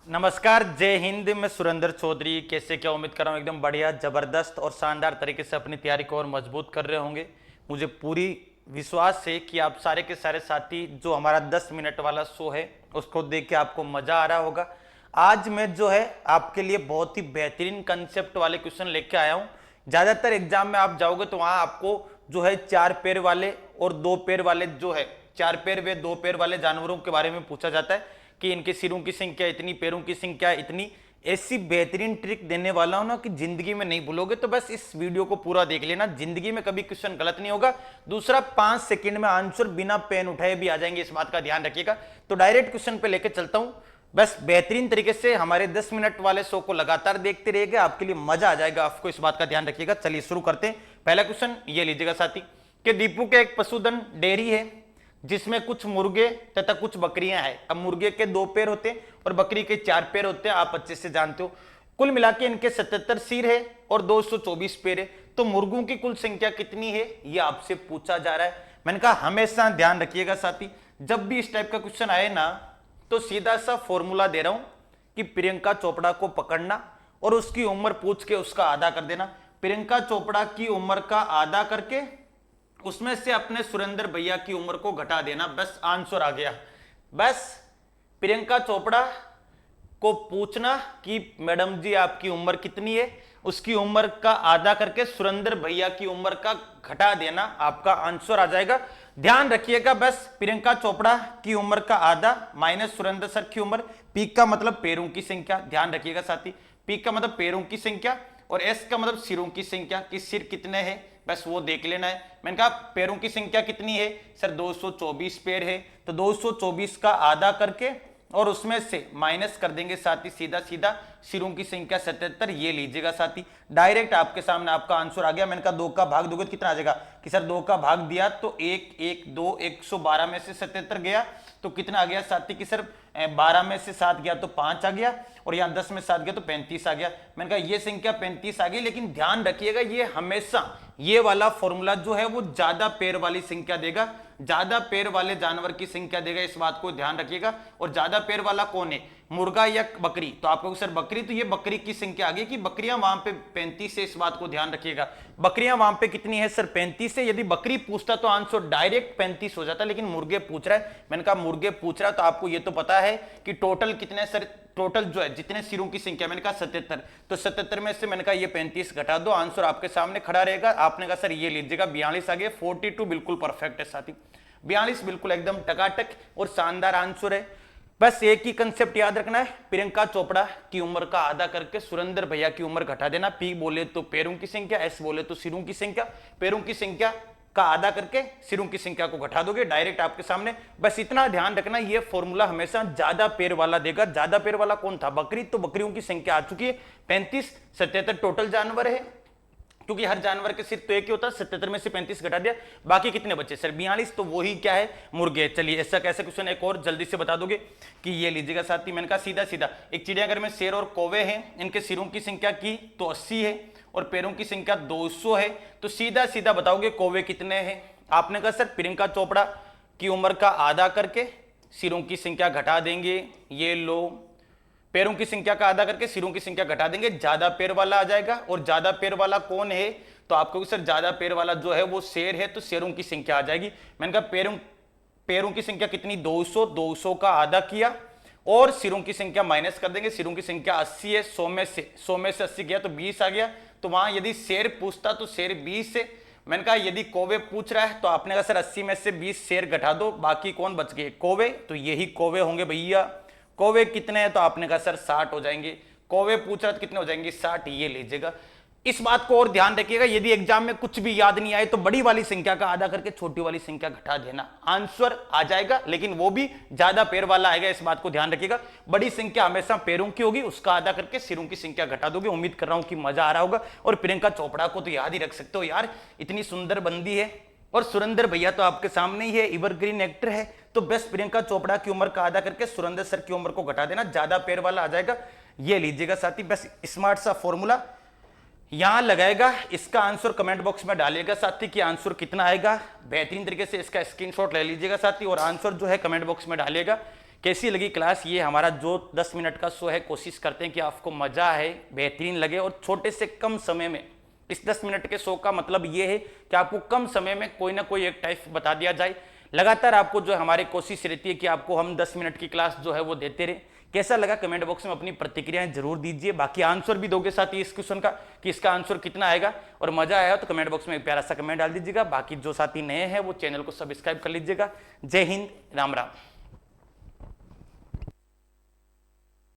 नमस्कार, जय हिंद। मैं सुरेंद्र चौधरी। कैसे क्या उम्मीद कर रहा हूँ एकदम बढ़िया, जबरदस्त और शानदार तरीके से अपनी तैयारी को और मजबूत कर रहे होंगे। मुझे पूरी विश्वास है कि आप सारे के सारे साथी जो हमारा 10 मिनट वाला शो है उसको देख के आपको मजा आ रहा होगा। आज मैं जो है आपके लिए बहुत ही बेहतरीन कंसेप्ट वाले क्वेश्चन लेके आया हूँ। ज्यादातर एग्जाम में आप जाओगे तो वहां आपको जो है 4 पैर वाले और 2 पैर वाले जो है 4 पैर व 2 पैर वाले जानवरों के बारे में पूछा जाता है कि इनके सिरों की संख्या इतनी, पैरों की संख्या इतनी। ऐसी बेहतरीन ट्रिक देने वाला हूं ना कि जिंदगी में नहीं भूलोगे। तो बस इस वीडियो को पूरा देख लेना, जिंदगी में कभी क्वेश्चन गलत नहीं होगा। दूसरा, 5 सेकंड में आंसर बिना पेन उठाए भी आ जाएंगे, इस बात का ध्यान रखिएगा। तो डायरेक्ट क्वेश्चन पे लेके चलता हूं। बस बेहतरीन तरीके से हमारे 10 मिनट वाले शो को लगातार देखते रहिएगा, आपके लिए मजा आ जाएगा, आपको इस बात का ध्यान रखिएगा। चलिए शुरू करते हैं। पहला क्वेश्चन ये लीजिएगा साथी कि दीपू के एक पशुधन डेयरी है जिसमें कुछ मुर्गे तथा कुछ बकरियां हैं। अब मुर्गे के 2 पैर होते हैं और बकरी के 4 पैर होते हैं, आप अच्छे से जानते हो। कुल मिला के इनके 77 सिर है और 224 पैर है। तो मुर्गों की कुल संख्या कितनी है ये आपसे पूछा जा रहा है। मैंने कहा हमेशा ध्यान रखिएगा साथी, जब भी इस टाइप का क्वेश्चन आए ना तो सीधा सा फॉर्मूला दे रहा हूं कि प्रियंका चोपड़ा को पकड़ना और उसकी उम्र पूछ के उसका आधा कर देना। प्रियंका चोपड़ा की उम्र का आधा करके उसमें से अपने सुरेंद्र भैया की उम्र को घटा देना, बस आंसर आ गया। बस प्रियंका चोपड़ा को पूछना कि मैडम जी आपकी उम्र कितनी है, उसकी उम्र का आधा करके सुरेंद्र भैया की उम्र का घटा देना, आपका आंसर आ जाएगा। ध्यान रखिएगा, बस प्रियंका चोपड़ा की उम्र का आधा माइनस सुरेंद्र सर की उम्र। पी का मतलब पैरों की संख्या, ध्यान रखिएगा साथी। पी का मतलब पैरों की संख्या और एस का मतलब सिरों की संख्या, कि सिर कितने हैं बस वो देख लेना है। मैंने कहा पैरों की संख्या कितनी है सर, 224 पैर है। तो 224 का आधा करके और उसमें से माइनस कर देंगे साथी सीधा सीधा सिरों की संख्या 77। ये लीजिएगा साथी, डायरेक्ट आपके सामने आपका आंसर आ गया। मैंने कहा 2 का भाग दोगे तो कितना आ जाएगा कि सर 2 का भाग दिया तो 1 1 2 112 में से 77 गया तो कितना आ गया साथी कि सर 12 में से 7 गया तो 5 आ गया और यहाँ 10 में 7 गया तो 35 आ गया। मैंने कहा ये संख्या 35 आ गई, लेकिन ध्यान रखिएगा ये हमेशा ये वाला फॉर्मूला जो है वो ज्यादा पैर वाली संख्या देगा, ज्यादा पैर वाले जानवर की संख्या देगा, इस बात को ध्यान रखिएगा। और ज्यादा पैर वाला कौन है, मुर्गा या बकरी? तो आपको सर बकरी, तो ये बकरी की संख्या आ गई कि बकरियां वहां पे 35 है, इस बात को ध्यान रखिएगा। बकरियां वहां पे कितनी है सर, 35 है। यदि बकरी पूछता तो आंसर डायरेक्ट 35 हो जाता, लेकिन मुर्गे पूछ रहा है। मैंने कहा मुर्गे पूछ रहा है तो आपको ये तो पता है कि टोटल कितने सर, टोटल जो है जितने सिरों की संख्या, मैंने कहा 77। तो 77 में से मैंने कहा ये 35 घटा दो, आंसर आपके सामने खड़ा रहेगा। आपने कहा सर ये लीजिएगा 42 आ गया। 42 बिल्कुल परफेक्ट है साथी, 42 बिल्कुल एकदम टकाटक और शानदार आंसर है। बस एक ही कंसेप्ट याद रखना है, प्रियंका चोपड़ा की उम्र का आधा करके सुरेंद्र भैया की उम्र घटा देना। पी बोले तो पैरों की संख्या, एस बोले तो सिरों की संख्या। पैरों की संख्या का आधा करके सिरों की संख्या को घटा दोगे, डायरेक्ट आपके सामने। बस इतना ध्यान रखना, ये फॉर्मूला हमेशा ज्यादा पैर वाला देगा। ज्यादा पैर वाला कौन था, बकरी। तो बकरियों की संख्या आ चुकी है 35। 77 टोटल जानवर है, क्योंकि हर जानवर के सिर तो एक ही होता है। 77 में से 35 घटा दिया, बाकी कितने बचे सर, 42। तो वही क्या है, मुर्गे। चलिए ऐसा कैसे क्वेश्चन एक और जल्दी से बता दोगे कि ये लीजिएगा साथी। मैंने कहा सीधा सीधा एक चिड़ियाघर में शेर और कौवे हैं, इनके सिरों की संख्या की तो 80 है और पैरों की संख्या 200 है। तो सीधा सीधा बताओगे कौवे कितने हैं। आपने कहा सर प्रियंका चोपड़ा की उम्र का आधा करके सिरों की संख्या घटा देंगे, ये लो। पैरों की संख्या का आधा करके सिरों की संख्या घटा देंगे, ज्यादा पैर वाला आ जाएगा। और ज्यादा पैर वाला कौन है, तो आपको सर ज्यादा पैर वाला जो है वो शेर है, तो शेरों की संख्या आ जाएगी। मैंने कहा पैरों की संख्या कितनी, 200। 200 का आधा किया और सिरों की संख्या माइनस कर देंगे। सिरों की संख्या 80 है, 100 में से 80 गया तो 20 आ गया। तो वहां यदि शेर पूछता तो शेर 20 है। मैंने कहा यदि कौवे पूछ रहा है तो आपने कहा सर 80 में से 20 शेर घटा दो, बाकी कौन बच गए, कौवे। तो यही कौवे होंगे भैया। कौवे कितने हैं, तो आपने कहा सर 60 हो जाएंगे। कौवे पूछ रहा तो कितने हो जाएंगे, 60। ये लीजिएगा, इस बात को और ध्यान रखिएगा। यदि एग्जाम में कुछ भी याद नहीं आए तो बड़ी वाली संख्या का आधा करके छोटी वाली संख्या घटा देना, आंसर आ जाएगा। लेकिन वो भी ज्यादा पैर वाला आएगा, इस बात को ध्यान रखिएगा। बड़ी संख्या हमेशा पैरों की होगी, उसका आधा करके सिरों की संख्या घटा दोगे। उम्मीद कर रहा हूं कि मजा आ रहा होगा। और प्रियंका चोपड़ा को तो याद ही रख सकते हो यार, इतनी सुंदर बंदी है। और सुरेंद्र भैया तो आपके सामने ही है, एवरग्रीन एक्टर है। तो बेस्ट प्रियंका चोपड़ा की उम्र का आधा करके सुरेंद्र सर की उम्र को घटा देना, ज्यादा पैर वाला आ जाएगा। ये लीजिएगा साथी, बस स्मार्ट सा फॉर्मूला यहां लगाएगा। इसका आंसर कमेंट बॉक्स में डालिएगा साथी कि आंसर कितना आएगा। बेहतरीन तरीके से इसका स्क्रीनशॉट ले लीजिएगा साथी और आंसर जो है कमेंट बॉक्स में डालिएगा कैसी लगी क्लास? ये हमारा जो 10 मिनट का शो है, कोशिश करते हैं कि आपको मजा आए, बेहतरीन लगे और छोटे से कम समय में। इस 10 मिनट के शो का मतलब ये है कि आपको कम समय में कोई ना कोई एक टाइप बता दिया जाए। लगातार आपको जो हमारी कोशिश रहती है कि आपको हम 10 मिनट की क्लास जो है वो देते रहे। कैसा लगा कमेंट बॉक्स में अपनी प्रतिक्रियाएं जरूर दीजिए। बाकी आंसर भी दोगे साथ ही इस क्वेश्चन का कि इसका आंसर कितना आएगा, और मजा आया तो कमेंट बॉक्स में एक प्यारा सा कमेंट डाल दीजिएगा। बाकी जो साथी नए हैं वो चैनल को सब्सक्राइब कर लीजिएगा। जय हिंद, राम राम।